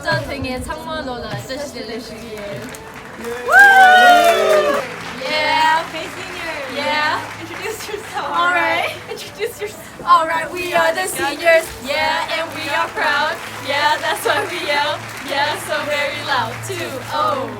먼저 등에 창문으로 앉으시길. Yeah, facing your. Yeah. Introduce yourself. All right. Introduce yourself. All right. We are the seniors. Yeah, and we are proud. Yeah, that's why we yell. Yeah, so very loud too. Oh.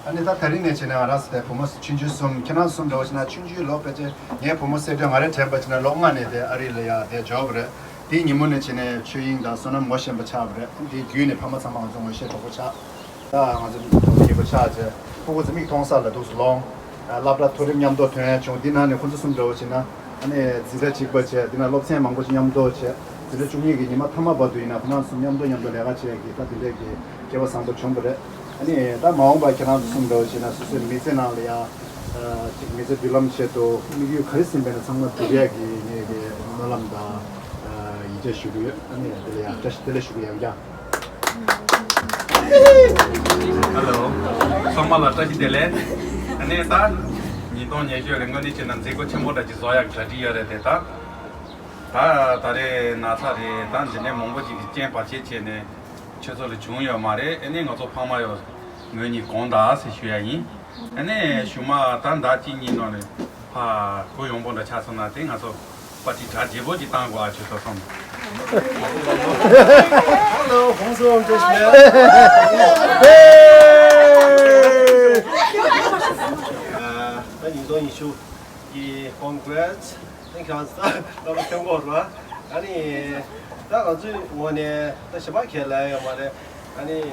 아니 다 다리네 지나 알았을 때 보면서 춘주섬 캐나섬 로지나 춘주 로페제 예 보면서 좀 아래 잡지나 롱만에 대 아리래야 대 저브레 디 니문에 지네 추잉다 소는 모션 버차브레 디 균에 파마사마 좀 오셔 보자 다 맞아 이 버차제 보고 좀 통살라 도스 롱 라브라토리 냠도 돼 좀디나네 혼자섬 로지나 아니 지자치 버체 디나 롭세 망고 냠도 체 지자 중이기 니마 타마바도이나 그나섬 냠도 내가 지기 다 딜레기 제가 상도 좀브레 아니 다 마음바 캐나도 숨도 지나 수수 미세나리아 지금 미세 빌럼체도 미규 카리스메는 상마 드리아기 이게 놀람다 이제 쉬고요 아니 들이야 다시 들으시고요 야 Hello somala tashi dele ane ta ni don ye jo rengoni chenan zego chemoda ji zoya kladi yare deta ta tare na tare tan jene mongbo ji chen pa che che ne chezo le jungyo mare ene ngozo phama yo ngoni gonda se shya yin ane shuma tan da ji ni no ne pa ko yongbo da cha sona de ngazo pati cha jebo ji tang gwa che to som Hello, bonjour,那你说你修以congrats，你看那么听过是吧？那你那个最我呢，那什么开来嘛的，那你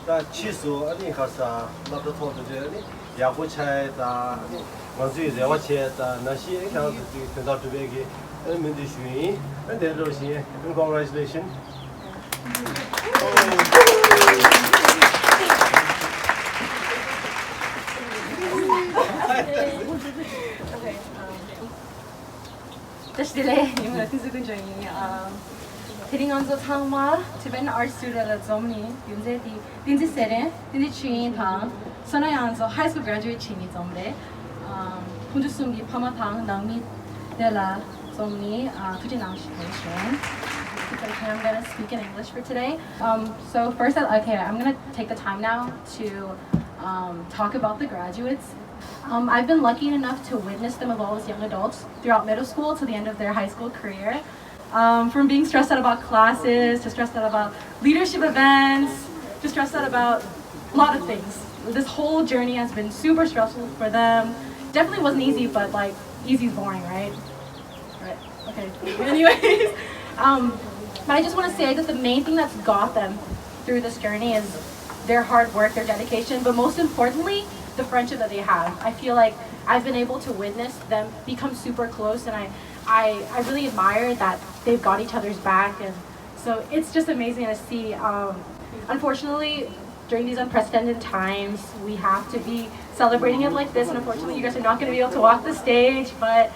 那汽车，你看啥？那不错的这你养活菜的，我最热我切的那些，你看就听到这边去，那们的训，那得多些，congratulations。tinsukunjoni. Hitting on the Tangma, Tibetan art student at Zomni, Dinzi Sere, Dinzi Chin Tang, Sonayanzo, high school graduate Chini Zomde, Punjusungi Pamatang, Nangmi de la Zomni, Tujinang Nation. Okay, I'm gonna speak in English for today. So first, I'm gonna take the time now to talk about the graduates. I've been lucky enough to witness them evolve as young adults throughout middle school to the end of their high school career. From being stressed out about classes, to stressed out about leadership events, to stressed out about a lot of things. This whole journey has been super stressful for them. Definitely wasn't easy, but like, easy is boring, right? Right, okay. Anyways, but I just want to say that the main thing that's got them through this journey is their hard work, their dedication, but most importantly, the friendship that they have. I feel like I've been able to witness them become super close, and I really admire that they've got each other's back, and so it's just amazing to see. Unfortunately, during these unprecedented times, we have to be celebrating it like this, and unfortunately you guys are not going to be able to walk the stage, but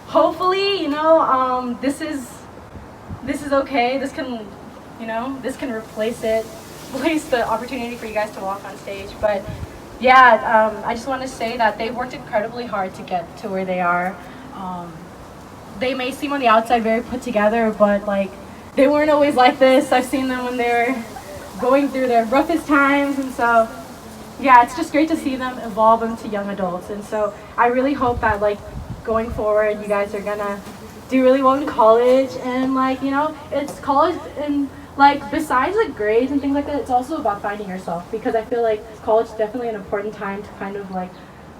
hopefully, you know, this is okay. This can, you know, this can replace the opportunity for you guys to walk on stage. But yeah, I just want to say that they've worked incredibly hard to get to where they are. They may seem on the outside very put together, but like, they weren't always like this. I've seen them when they were going through their roughest times, and so yeah, it's just great to see them evolve into young adults. And so I really hope that like going forward, you guys are gonna do really well in college, and like, you know, it's college, and like besides like grades and things like that, it's also about finding yourself, because I feel like college is definitely an important time to kind of like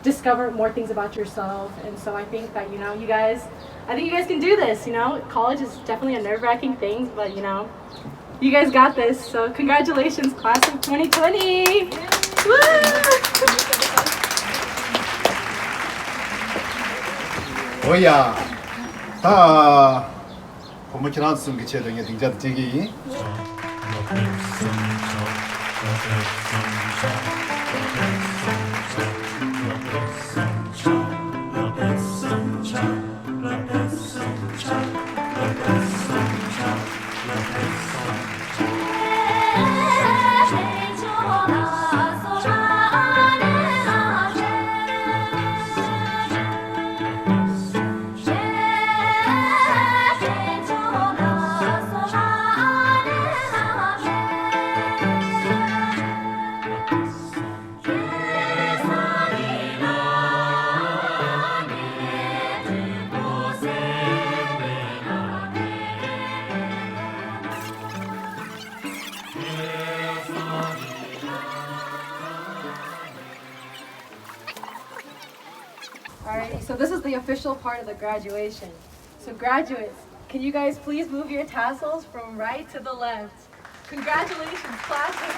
discover more things about yourself. And so I think that, you know, I think you guys can do this. You know, college is definitely a nerve-wracking thing, but you know, you guys got this. So congratulations, class of 2020. Woo! Oh yeah. 다 고무치나 숨기 체등에 등자 되기. Alrighty, so this is the official part of the graduation. So graduates, can you guys please move your tassels from right to the left? Congratulations, class of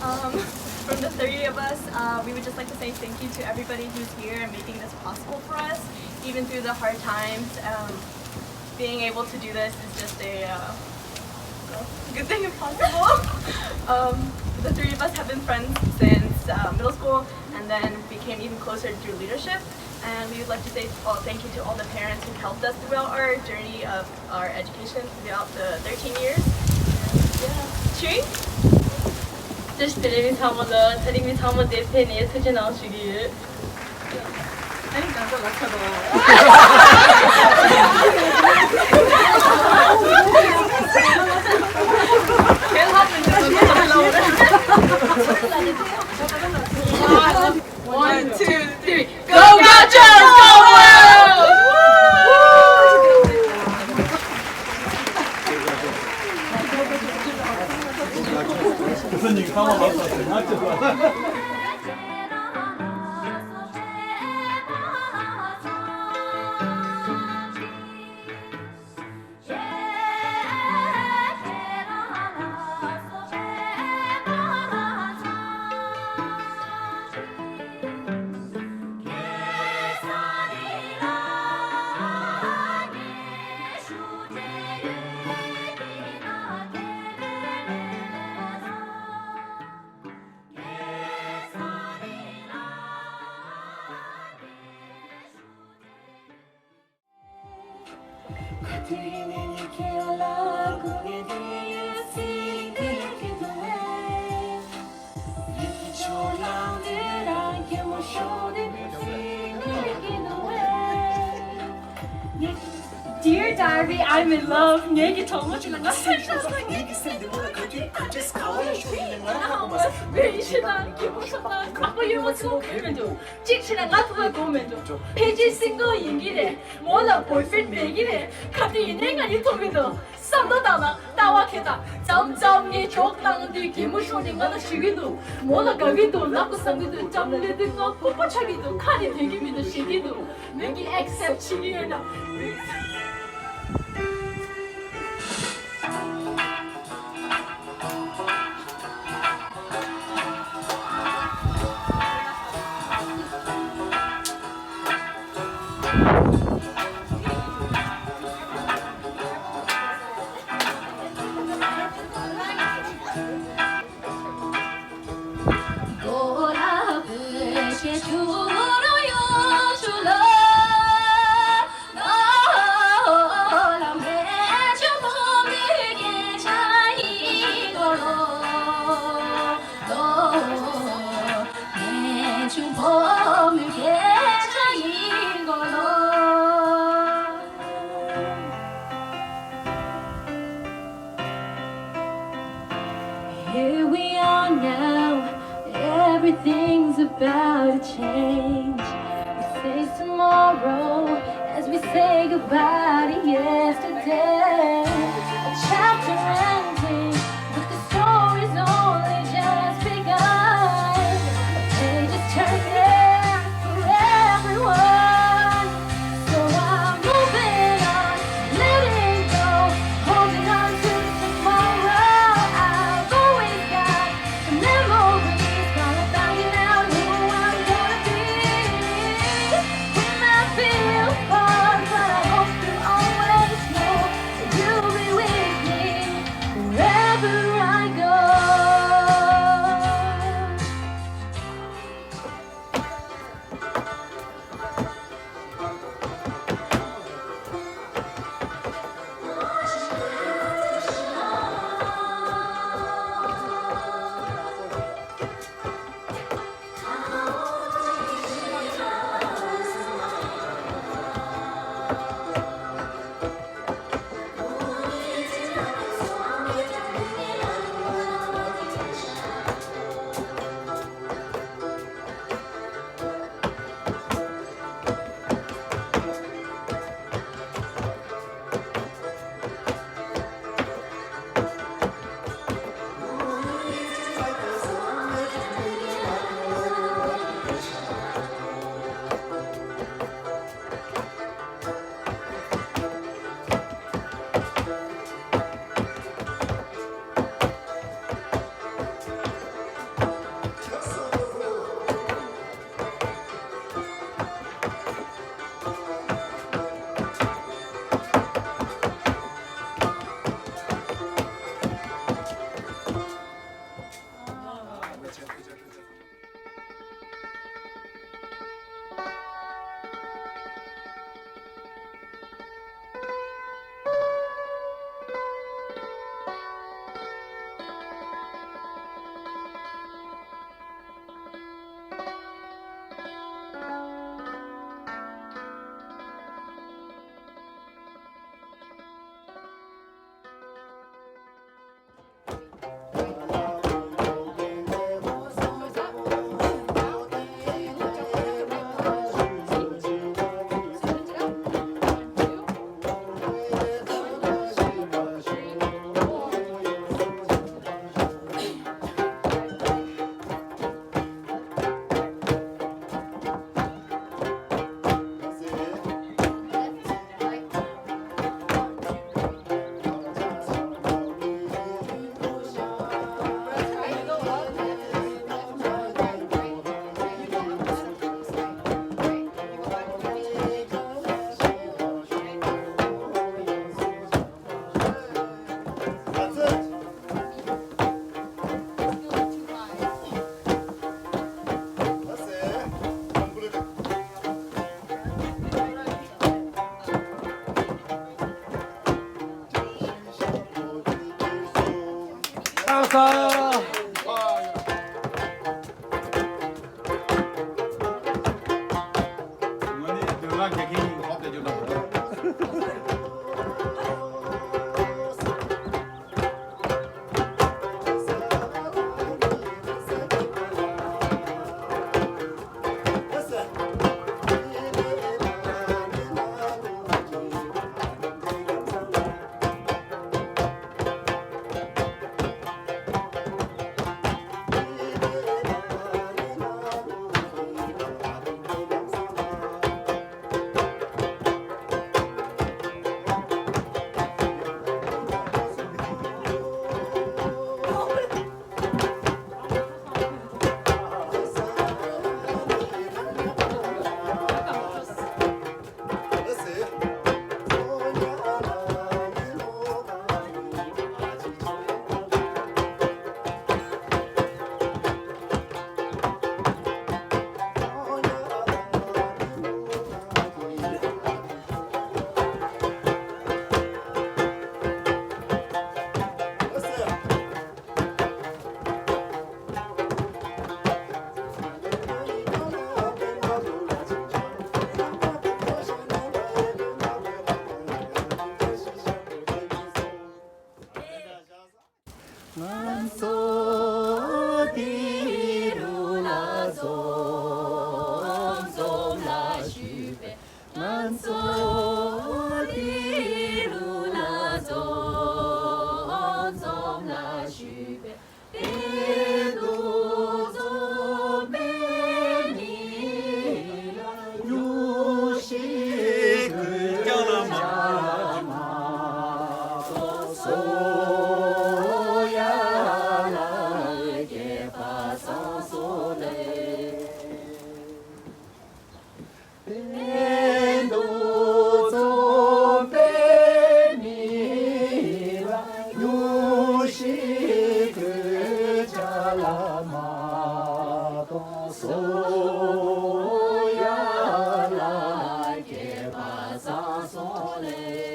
2020! From the three of us, we would just like to say thank you to everybody who's here and making this possible for us, even through the hard times. Being able to do this is just a good thing if possible. The three of us have been friends since middle school, and then became even closer through leadership. And we would like to say thank you to all the parents who helped us throughout our journey of our education throughout the 13 years. Cheering! Just telling me how much they pay me to know you. I think that's a lot of One, two, three. Go Gauchos! Go World! 가들이는 이렇게 올라 고개 뒤에 feeling 해 이렇게 졸라오는 emotion을 feeling 해 Dear Diary, I'm in love. 얘기 정말 지나가 살짝 왜 이시나 기분이나 아빠 이런 거 보면 좀 찍히는 같은 거 보면 좀 페이지 쓴거 얘기래 몰라 boyfriend 얘기래 갑자기 내가 이 통에도 쌈도 다나 따와케다 점점 이 적당한 기분 쇼닝 가는 시기도 몰라 가기도 나고 상기도 점리도 거 뽀뽀차기도 칼이 되기미도 시기도 내기 accept 치기에나 Here we are now, everything's about to change. We say tomorrow as we say goodbye to yesterday. A chapter ending, but the story's only just begun. A page is turning for everyone. So I'm moving on, letting go, holding on to tomorrow. I've always got the memories, while I'm finding out who I'm gonna be. We might be apart, but I hope through 감사. 이번에 들어간 개개인 어때 주다. 소야 나게 봐서 소래